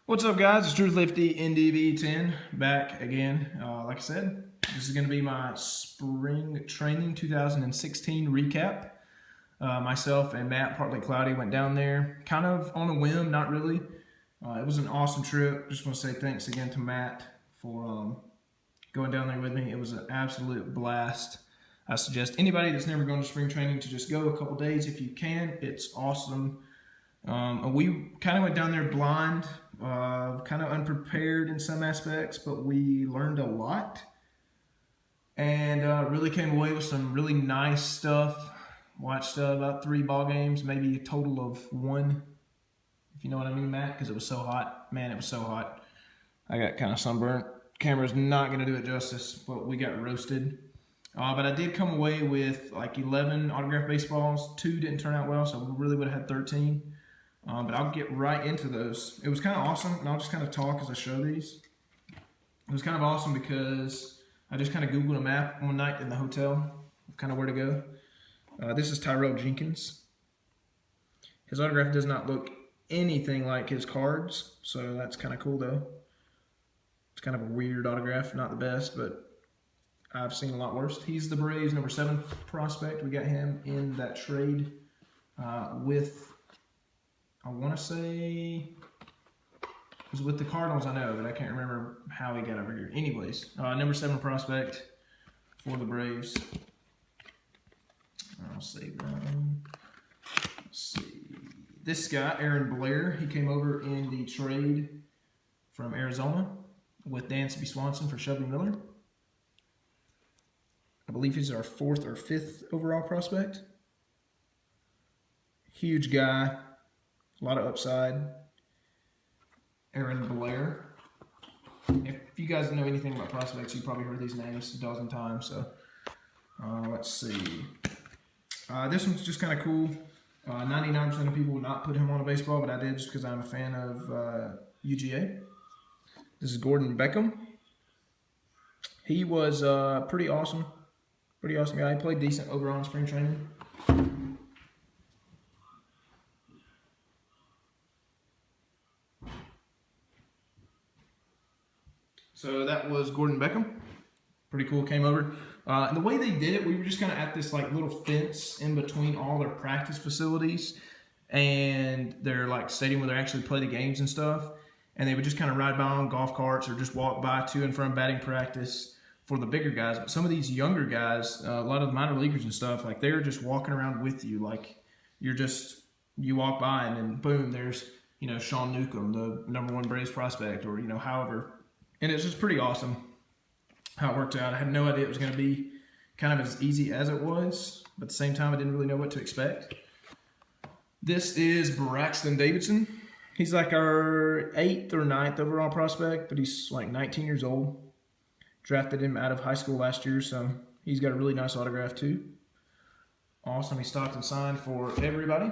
What's up, guys? It's Drew Lifty, NDV10, back again. Like I said, this is going to be my spring training 2016 recap. Myself and Matt Partly Cloudy went down there kind of on a whim, not really. It was an awesome trip. Just want to say thanks again to Matt for going down there with me. It was an absolute blast. I suggest anybody that's never gone to spring training to just go a couple days if you can. It's awesome. We kind of went down there blind, kind of unprepared in some aspects, but we learned a lot and really came away with some really nice stuff. Watched about 3 ball games, maybe a total of 1, if you know what I mean, Matt, because it was so hot. Man, it was so hot. I got kind of sunburnt. Camera's not going to do it justice, but we got roasted. But I did come away with like 11 autographed baseballs. 2 didn't turn out well, so we really would have had 13. But I'll get right into those. It was kind of awesome, and I'll just kind of talk as I show these. It was kind of awesome because I just kind of Googled a map one night in the hotel, kind of where to go. This is Tyrell Jenkins. His autograph does not look anything like his cards, so that's kind of cool though. It's kind of a weird autograph, not the best, but I've seen a lot worse. He's the Braves number 7 prospect. We got him in that trade with, I want to say, it was with the Cardinals, I know, but I can't remember how he got over here. Anyways, number 7 prospect for the Braves. I'll save that. Let's see. This guy, Aaron Blair, he came over in the trade from Arizona with Dansby Swanson for Shelby Miller. I believe he's our 4th or 5th overall prospect. Huge guy. A lot of upside. Aaron Blair. If you guys know anything about prospects, you probably heard these names a dozen times. So let's see. This one's just kind of cool. 99% of people would not put him on a baseball, but I did just because I'm a fan of UGA. This is Gordon Beckham. He was pretty awesome. Pretty awesome guy. He played decent overall in spring training. So that was Gordon Beckham. Pretty cool. Came over. And the way they did it, we were just kind of at this like little fence in between all their practice facilities and their like stadium where they actually play the games and stuff. And they would just kind of ride by on golf carts or just walk by to and from batting practice for the bigger guys. But some of these younger guys, a lot of the minor leaguers and stuff, like they're just walking around with you. Like you walk by and then boom, there's, Sean Newcomb, the number 1 Braves prospect, or, however. And it's just pretty awesome how it worked out. I had no idea it was going to be kind of as easy as it was, but at the same time, I didn't really know what to expect. This is Braxton Davidson. He's like our 8th or 9th overall prospect, but he's like 19 years old. Drafted him out of high school last year, so he's got a really nice autograph too. Awesome. He stocked and signed for everybody.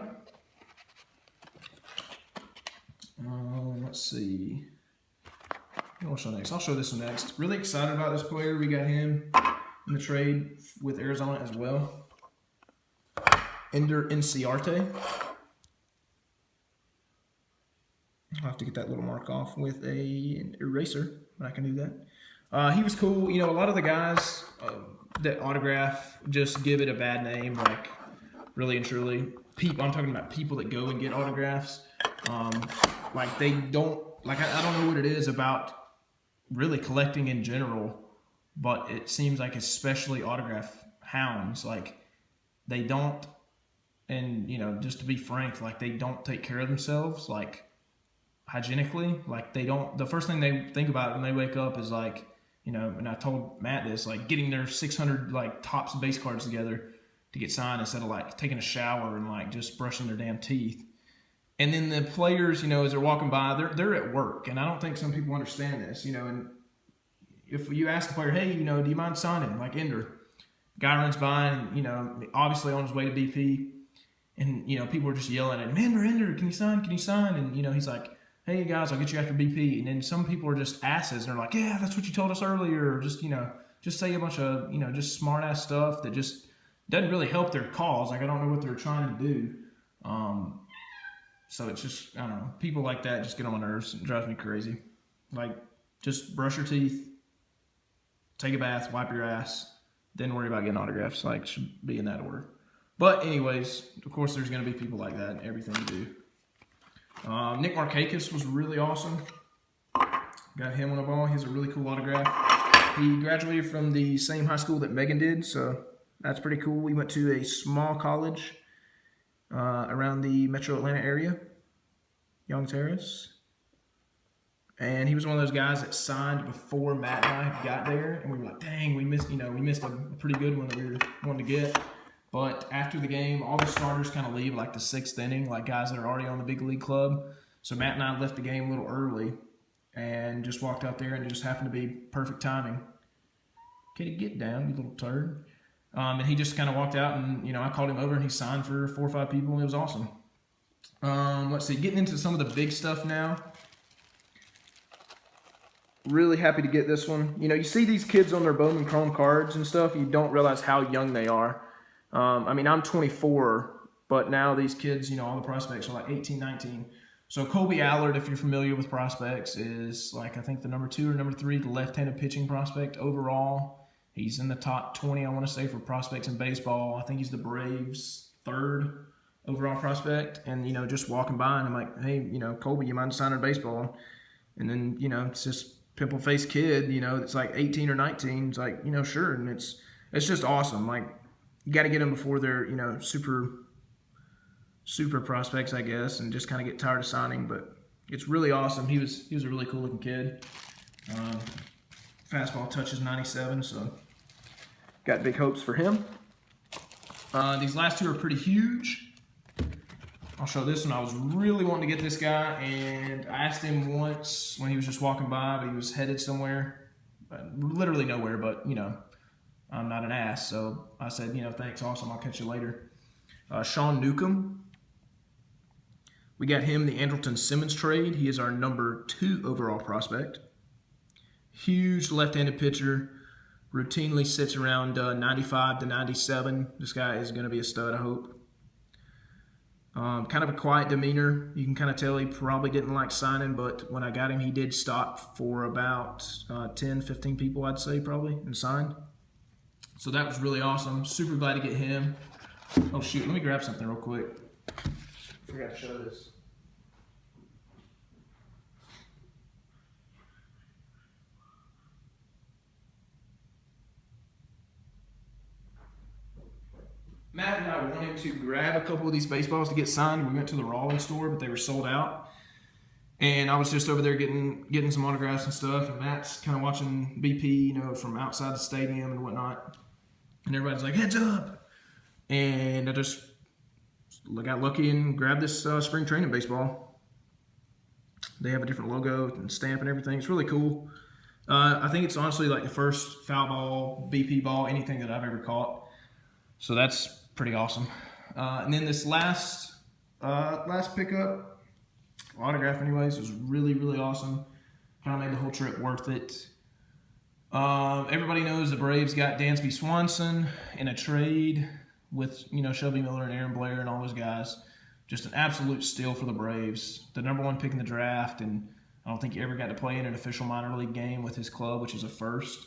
Let's see. I'll show next. I'll show this one next. Really excited about this player. We got him in the trade with Arizona as well. Ender Inciarte. I'll have to get that little mark off with an eraser, but I can do that. He was cool. A lot of the guys that autograph just give it a bad name, like really and truly. I'm talking about people that go and get autographs. Like they don't, like I don't know what it is about really collecting in general, but it seems like especially autograph hounds, like they don't, and just to be frank, like they don't take care of themselves, like hygienically. Like they don't, the first thing they think about when they wake up is like, and I told Matt this, like getting their 600 like Topps base cards together to get signed instead of like taking a shower and like just brushing their damn teeth. And then the players, as they're walking by, they're at work. And I don't think some people understand this, and if you ask a player, hey, do you mind signing? Like Ender. Guy runs by and, obviously on his way to BP. And, people are just yelling at him, Ender, can you sign? Can you sign? And, he's like, hey, guys, I'll get you after BP. And then some people are just asses. And they're like, yeah, that's what you told us earlier. Or just, just say a bunch of, just smart-ass stuff that just doesn't really help their cause. Like, I don't know what they're trying to do. So it's just, I don't know, people like that just get on my nerves. It drives me crazy. Like, just brush your teeth, take a bath, wipe your ass, then worry about getting autographs. Like, should be in that order. But anyways, of course, there's going to be people like that in everything you do. Nick Markakis was really awesome. Got him on the ball. He has a really cool autograph. He graduated from the same high school that Megan did, so that's pretty cool. We went to a small college around the Metro Atlanta area, Young Terrace. And he was one of those guys that signed before Matt and I got there, and we were like, dang, we missed a pretty good one that we were wanting to get. But after the game, all the starters kind of leave like the 6th inning, like guys that are already on the big league club. So Matt and I left the game a little early and just walked out there, and it just happened to be perfect timing. Can you get down, you little turd? And he just kind of walked out, and I called him over, and he signed for 4 or 5 people, and it was awesome. Let's see, getting into some of the big stuff now. Really happy to get this one. You see these kids on their Bowman Chrome cards and stuff, you don't realize how young they are. I mean, I'm 24, but now these kids, all the prospects are like 18, 19. So Colby Allard, if you're familiar with prospects, is like, I think the number 2 or number 3, the left-handed pitching prospect overall. He's in the top 20, I want to say, for prospects in baseball. I think he's the Braves' 3rd overall prospect. And, just walking by, and I'm like, hey, Colby, you mind signing baseball? And then, it's just pimple-faced kid, it's like 18 or 19. It's like, sure. And it's just awesome. Like, you got to get them before they're, super prospects, I guess, and just kind of get tired of signing. But it's really awesome. He was a really cool-looking kid. Fastball touches 97, so got big hopes for him. These last 2 are pretty huge. I'll show this one. I was really wanting to get this guy, and I asked him once when he was just walking by, but he was headed somewhere, literally nowhere, but, I'm not an ass, so I said, thanks, awesome, I'll catch you later. Sean Newcomb. We got him the Andrelton Simmons trade. He is our number 2 overall prospect. Huge left-handed pitcher. Routinely sits around 95 to 97. This guy is going to be a stud, I hope. Kind of a quiet demeanor. You can kind of tell he probably didn't like signing, but when I got him, he did stop for about 10, 15 people, I'd say, probably, and signed. So that was really awesome. Super glad to get him. Oh, shoot. Let me grab something real quick. Forgot to show this. Matt and I wanted to grab a couple of these baseballs to get signed. We went to the Rawlings store, but they were sold out. And I was just over there getting some autographs and stuff. And Matt's kind of watching BP, from outside the stadium and whatnot. And everybody's like, heads up. And I just got lucky and grabbed this spring training baseball. They have a different logo and stamp and everything. It's really cool. I think it's honestly like the first foul ball, BP ball, anything that I've ever caught. So that's pretty awesome. And then this last pickup, autograph anyways, was really, really awesome. Kind of made the whole trip worth it. Everybody knows the Braves got Dansby Swanson in a trade with, Shelby Miller and Aaron Blair and all those guys. Just an absolute steal for the Braves. The number 1 pick in the draft, and I don't think he ever got to play in an official minor league game with his club, which is a first.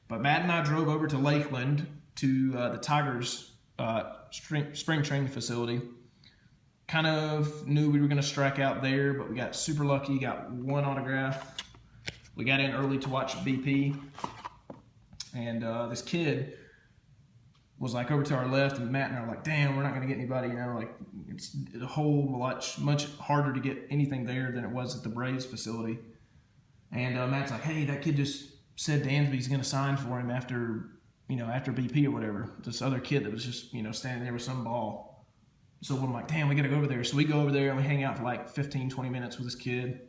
But Matt and I drove over to Lakeland to the Tigers spring training facility. Kind of knew we were going to strike out there, but we got super lucky, got 1 autograph. We got in early to watch BP, and this kid was like over to our left, and Matt and I were like, damn, we're not going to get anybody, like it's a whole much harder to get anything there than it was at the Braves facility. And Matt's like, hey, that kid just said Dansby's going to sign for him after BP or whatever. This other kid that was just, standing there with some ball. So I'm like, damn, we got to go over there. So we go over there and we hang out for like 15, 20 minutes with this kid.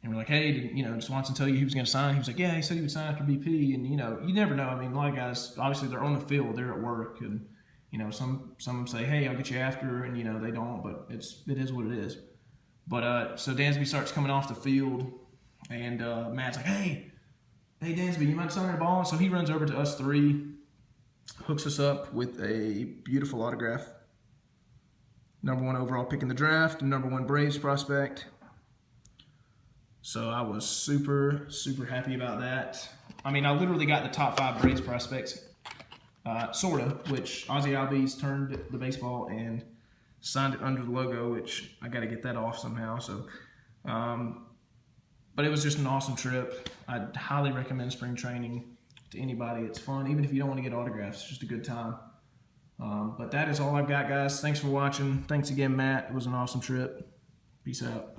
And we're like, hey, did Swanson tell you he was going to sign? He was like, yeah, he said he would sign after BP. And, you never know. I mean, a lot of guys, obviously they're on the field, they're at work. And, some say, hey, I'll get you after. And, they don't, but it is what it is. But so Dansby starts coming off the field. And Matt's like, hey, Dansby, you mind signing the ball? So he runs over to us 3. Hooks us up with a beautiful autograph. #1 overall pick in the draft, and #1 Braves prospect. So I was super, super happy about that. I mean, I literally got the top 5 Braves prospects, sort of, which Ozzie Albies turned the baseball and signed it under the logo, which I got to get that off somehow. So, but it was just an awesome trip. I'd highly recommend spring training to anybody. It's fun, even if you don't want to get autographs. It's just a good time. But that is all I've got, guys. Thanks for watching. Thanks again, Matt. It was an awesome trip. Peace out.